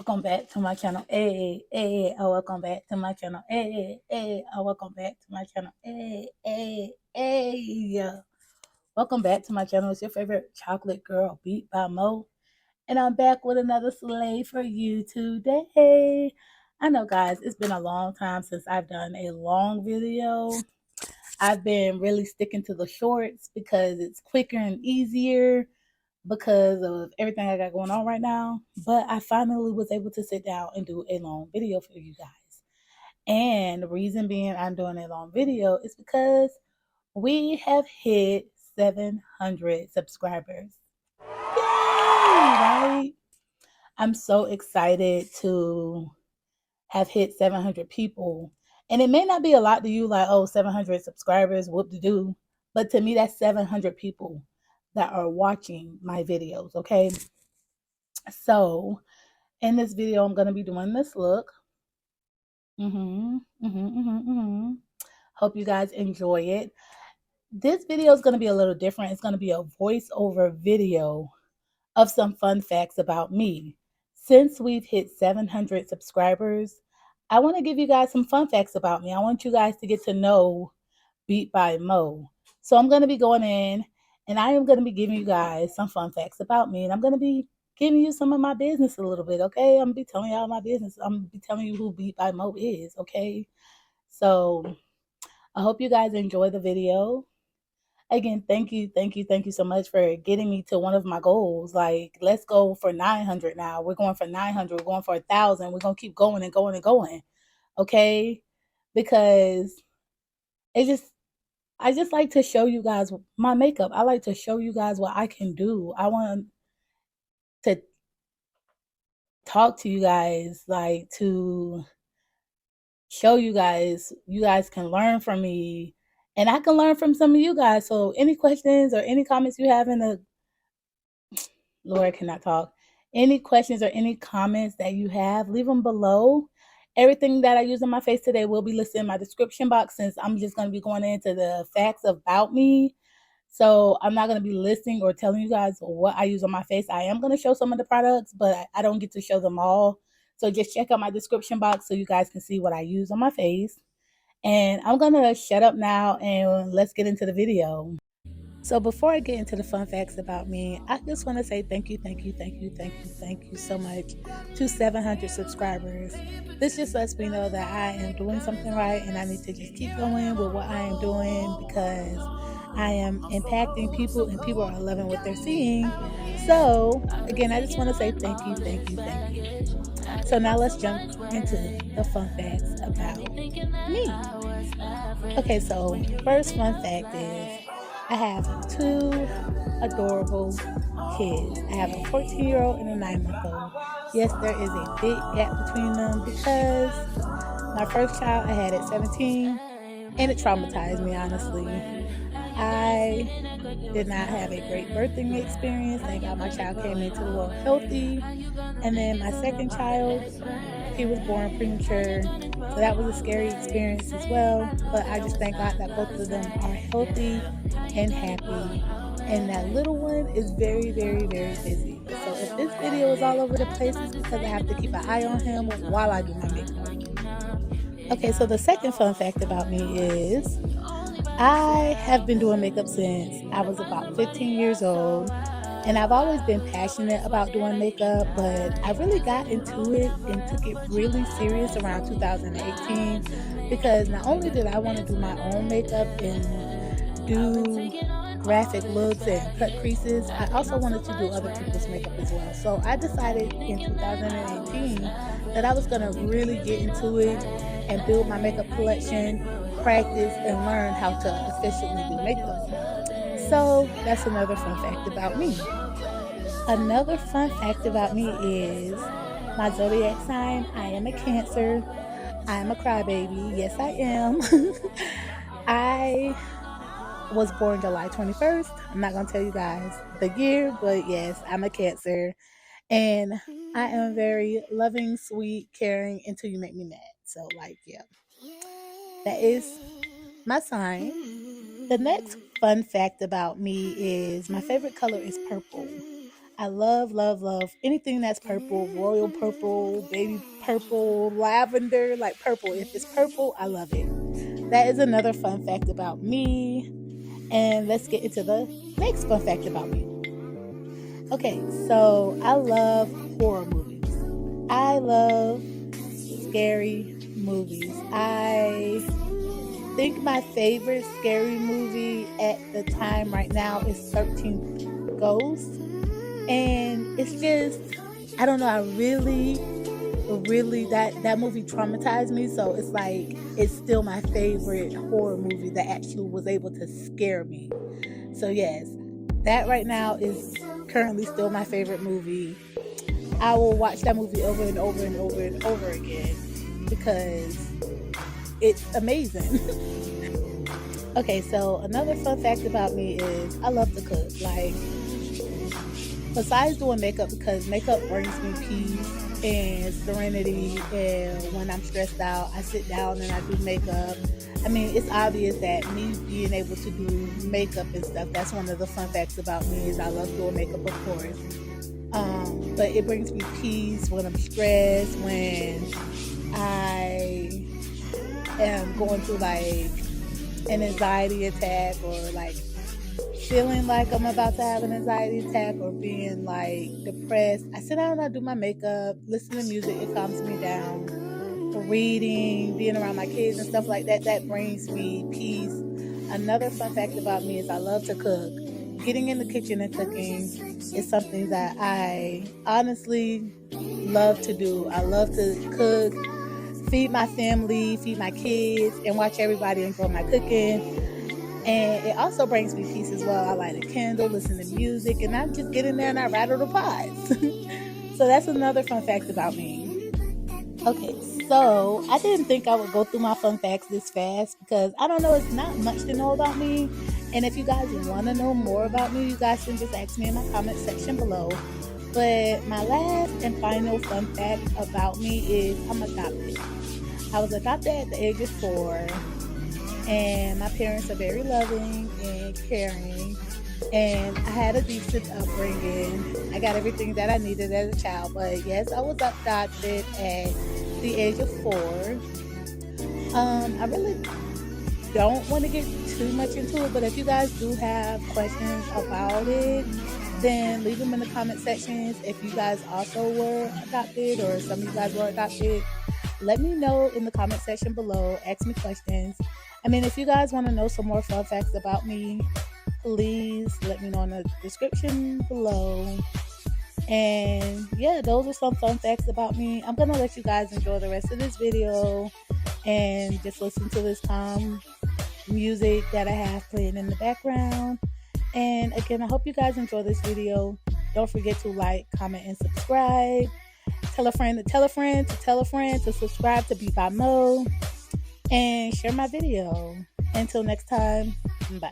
welcome back to my channel. Hey, hey, welcome back to my channel. Hey, hey, welcome back to my channel. Hey, hey, hey. Welcome back to my channel. It's your favorite chocolate girl, Beat by Mo. And I'm back with another slay for you today. I know, guys, it's been a long time since I've done a long video. I've been really sticking to the shorts because it's quicker and easier because of everything I got going on right now. But I finally was able to sit down and do a long video for you guys. And the reason being I'm doing a long video is because we have hit 700 subscribers. Yay, right? I'm so excited to have hit 700 people. And it may not be a lot to you, like, oh, 700 subscribers, whoop de doo. But to me, that's 700 people that are watching my videos, okay? So in this video, I'm going to be doing this look. Hope you guys enjoy it. This video is going to be a little different. It's going to be a voiceover video of some fun facts about me. Since we've hit 700 subscribers, I want to give you guys some fun facts about me. I want you guys to get to know Beat by Mo. So I'm going to be going in and I am going to be giving you guys some fun facts about me. And I'm going to be giving you some of my business a little bit, okay? I'm going to be telling y'all my business. I'm going to be telling you who Beat by Mo is, okay? So I hope you guys enjoy the video. Again, thank you so much for getting me to one of my goals. Like, let's go for 900 now. We're going for 900. We're going for 1,000. We're going to keep going and going and going, okay? Because I just like to show you guys my makeup. I like to show you guys what I can do. I want to talk to you guys, like to show you guys can learn from me and I can learn from some of you guys. So any questions or any comments you have in the Lord cannot talk. Any questions or any comments that you have, leave them below. Everything that I use on my face today will be listed in my description box, since I'm just going to be going into the facts about me. So I'm not going to be listing or telling you guys what I use on my face. I am going to show some of the products, but I don't get to show them all. So just check out my description box so you guys can see what I use on my face. And I'm going to shut up now and let's get into the video. So before I get into the fun facts about me, I just want to say thank you so much to 700 subscribers. This just lets me know that I am doing something right and I need to just keep going with what I am doing, because I am impacting people and people are loving what they're seeing. So again, I just want to say thank you. So now let's jump into the fun facts about me. Okay, so first fun fact is I have two adorable kids. I have a 14-year-old and a 9-month-old. Yes, there is a big gap between them because my first child I had at 17 and it traumatized me, honestly. I did not have a great birthing experience. Thank God my child came into the world healthy. And then my second child, he was born premature. So that was a scary experience as well. But I just thank God that both of them are healthy and happy. And that little one is very busy. So if this video is all over the place, it's because I have to keep an eye on him while I do my makeup. Okay, so the second fun fact about me is I have been doing makeup since I was about 15 years old. And I've always been passionate about doing makeup, but I really got into it and took it really serious around 2018, because not only did I want to do my own makeup and do graphic looks and cut creases, I also wanted to do other people's makeup as well. So I decided in 2018 that I was going to really get into it and build my makeup collection, practice, and learn how to efficiently do makeup. So that's another fun fact about me. Another fun fact about me is my zodiac sign. I am a Cancer. I am a crybaby. Yes, I am. I was born July 21st. I'm not going to tell you guys the year, but yes, I'm a Cancer. And I am very loving, sweet, caring until you make me mad. So, like, yeah. That is my sign. The next fun fact about me is my favorite color is purple. I love, love, love anything that's purple, royal purple, baby purple, lavender, like purple. If it's purple, I love it. That is another fun fact about me. And let's get into the next fun fact about me. Okay, so I love horror movies. I love scary movies. I think my favorite scary movie at the time right now is 13 Ghosts. And it's just, I don't know, I really, that movie traumatized me. So it's like, it's still my favorite horror movie that actually was able to scare me. So yes, that right now is currently still my favorite movie. I will watch that movie over and over and over and over again because it's amazing. Okay, so another fun fact about me is I love to cook. Like, besides doing makeup, because makeup brings me peace and serenity, and when I'm stressed out, I sit down and I do makeup. I mean, it's obvious that me being able to do makeup and stuff, that's one of the fun facts about me, is I love doing makeup, of course. But it brings me peace when I'm stressed, when I am going through like an anxiety attack, or like feeling like I'm about to have an anxiety attack, or being like depressed. I sit down and I do my makeup, listen to music, it calms me down. Reading, being around my kids and stuff like that, that brings me peace. Another fun fact about me is I love to cook. Getting in the kitchen and cooking is something that I honestly love to do. I love to cook, feed my family, feed my kids, and watch everybody enjoy my cooking. And it also brings me peace as well. I light a candle, listen to music, and I just get in there and I rattle the pots. So that's another fun fact about me. Okay, so I didn't think I would go through my fun facts this fast because I don't know, it's not much to know about me. And if you guys want to know more about me, you guys can just ask me in my comment section below. But my last and final fun fact about me is I'm adopted. I was adopted at the age of 4, and my parents are very loving and caring. And I had a decent upbringing. I got everything that I needed as a child. But yes, I was adopted at the age of 4. I really don't want to get too much into it, but if you guys do have questions about it, then leave them in the comment sections. If you guys also were adopted, or some of you guys were adopted, let me know in the comment section below. Ask me questions. I mean, if you guys want to know some more fun facts about me, please let me know in the description below. And yeah, those are some fun facts about me. I'm gonna let you guys enjoy the rest of this video and just listen to this calm music that I have playing in the background. And again, I hope you guys enjoy this video. Don't forget to like, comment, and subscribe. Tell a friend to tell a friend to tell a friend to subscribe to Be By Mo, and share my video. Until next time, bye.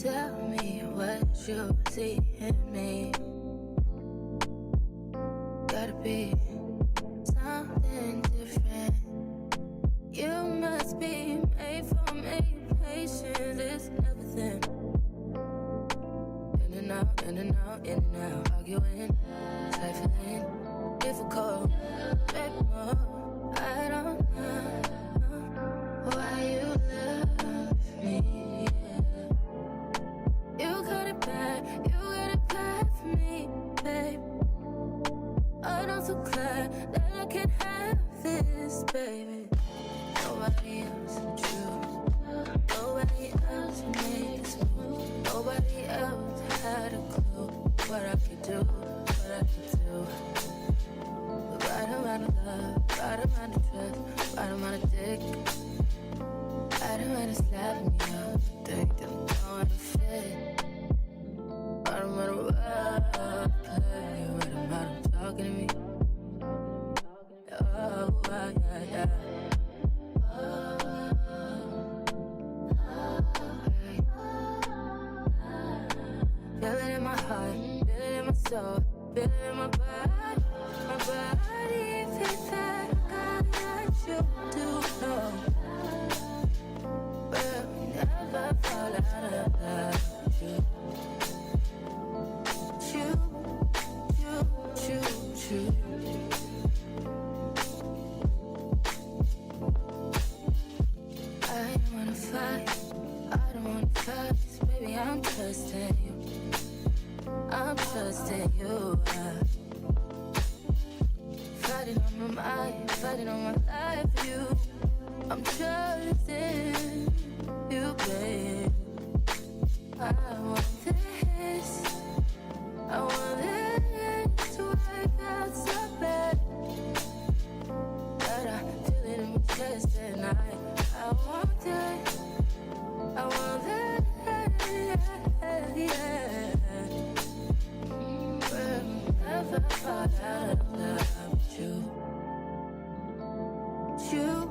Tell me what you see in me. Gotta be something different. You must be made for me. Patience is everything. In and out, in and out, in and out. Arguing, trifling, difficult. Baby, more. I don't know why you love me. You got it bad for me, babe. I'm so glad that I can have this, baby. Nobody else, the truth. Feel it in my heart, feel it in my soul, feel it in my body. My body feels that I got you to know. We'll never fall out of love. Choo. I don't wanna fight, baby, I'm trusting you. I'm trusting you. Fighting on my mind, fighting on my life for you. I'm trusting you, babe. I want this. I want this to work out so bad that I feel it in my chest and I want it. I want it, yeah. We'll never fall out of love with you. Choo.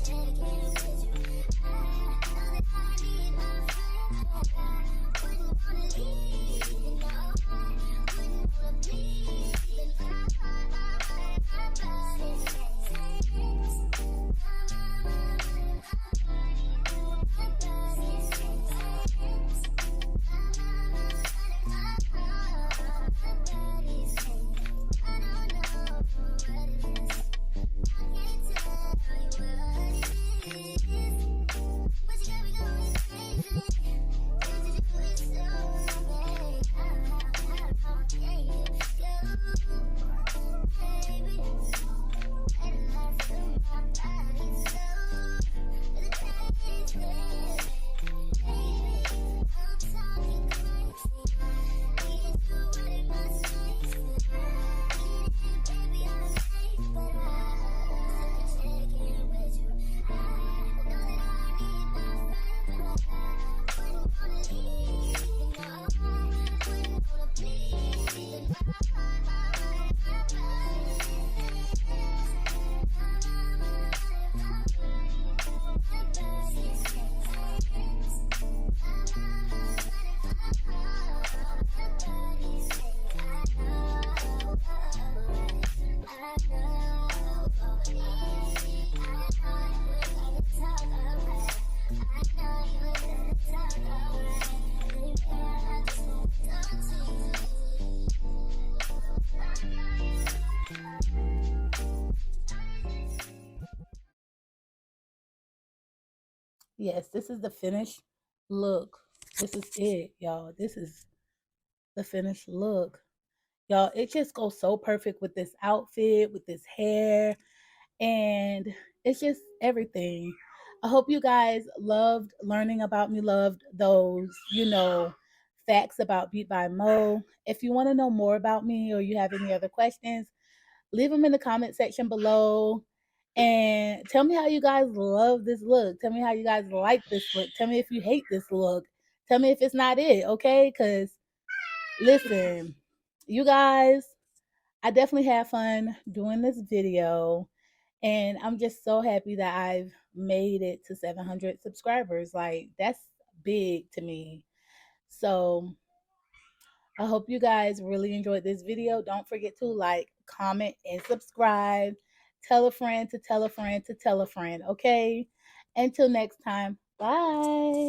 Check Yes, this is the finished look. This is it, y'all. This is the finished look. Y'all, it just goes so perfect with this outfit, with this hair, and it's just everything. I hope you guys loved learning about me, loved those, facts about Beat by Mo. If you want to know more about me or you have any other questions, leave them in the comment section below. And tell me how you guys love this look. Tell me how you guys like this look. Tell me if you hate this look. Tell me if it's not it, okay? Because listen, you guys, I definitely had fun doing this video. And I'm just so happy that I've made it to 700 subscribers. Like, that's big to me. So, I hope you guys really enjoyed this video. Don't forget to like, comment, and subscribe. Tell a friend to tell a friend to tell a friend, okay? Until next time, bye.